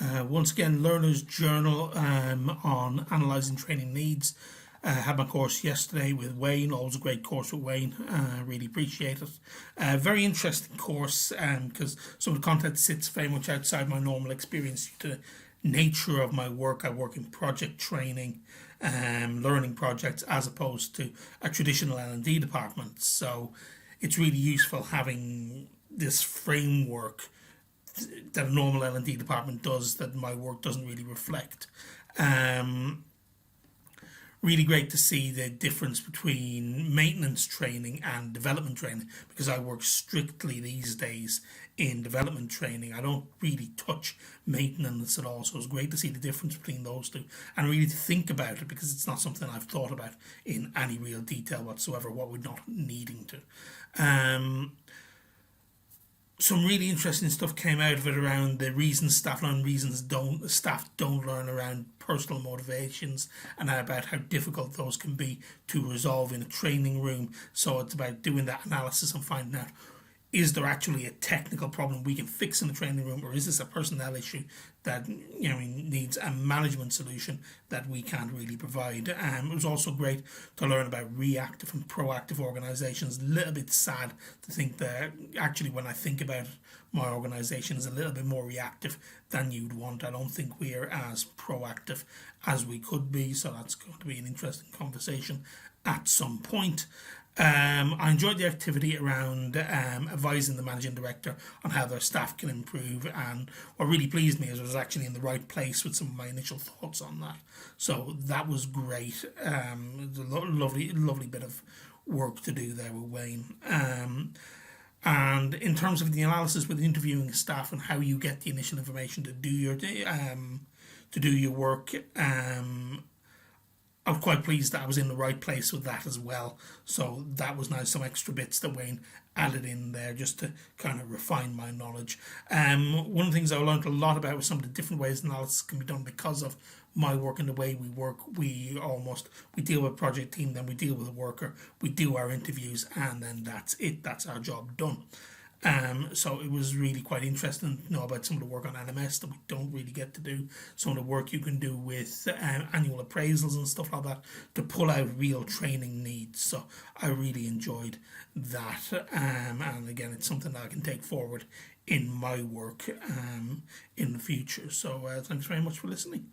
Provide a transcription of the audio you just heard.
Once again, Learner's Journal on Analysing Training Needs. Had my course yesterday with Wayne. Always a great course with Wayne. Really appreciate it. Very interesting course because some of the content sits very much outside my normal experience due to the nature of my work. I work in project training, learning projects, as opposed to a traditional L&D department. So it's really useful having this framework that a normal L&D department does that my work doesn't really reflect. Really great to see the difference between maintenance training and development training, because I work strictly these days in development training. I don't really touch maintenance at all, so it's great to see the difference between those two and really to think about it, because it's not something I've thought about in any real detail whatsoever, what we're not needing to. Some really interesting stuff came out of it around the reasons staff learn, reasons staff don't learn, around personal motivations, and about how difficult those can be to resolve in a training room. So it's about doing that analysis and finding out, is there actually a technical problem we can fix in the training room, or is this a personnel issue that needs a management solution that we can't really provide? It was also great to learn about reactive and proactive organisations. A little bit sad to think that actually, when I think about it, my organisation is a little bit more reactive than you'd want. I don't think we're as proactive as we could be, so that's going to be an interesting conversation at some point. I enjoyed the activity around advising the managing director on how their staff can improve, and what really pleased me is I was actually in the right place with some of my initial thoughts on that. So that was great. It was a lovely bit of work to do there with Wayne. And in terms of the analysis with interviewing staff and how you get the initial information to do your work, I was quite pleased that I was in the right place with that as well. So that was nice, some extra bits that Wayne added in there just to kind of refine my knowledge. One of the things I learned a lot about was some of the different ways analysis can be done because of my work and the way we work. We deal with a project team, then we deal with a worker, we do our interviews, and then that's it. That's our job done. So it was really quite interesting to know about some of the work on NMS that we don't really get to do, some of the work you can do with annual appraisals and stuff like that to pull out real training needs. So I really enjoyed that, and again, it's something that I can take forward in my work in the future. So thanks very much for listening.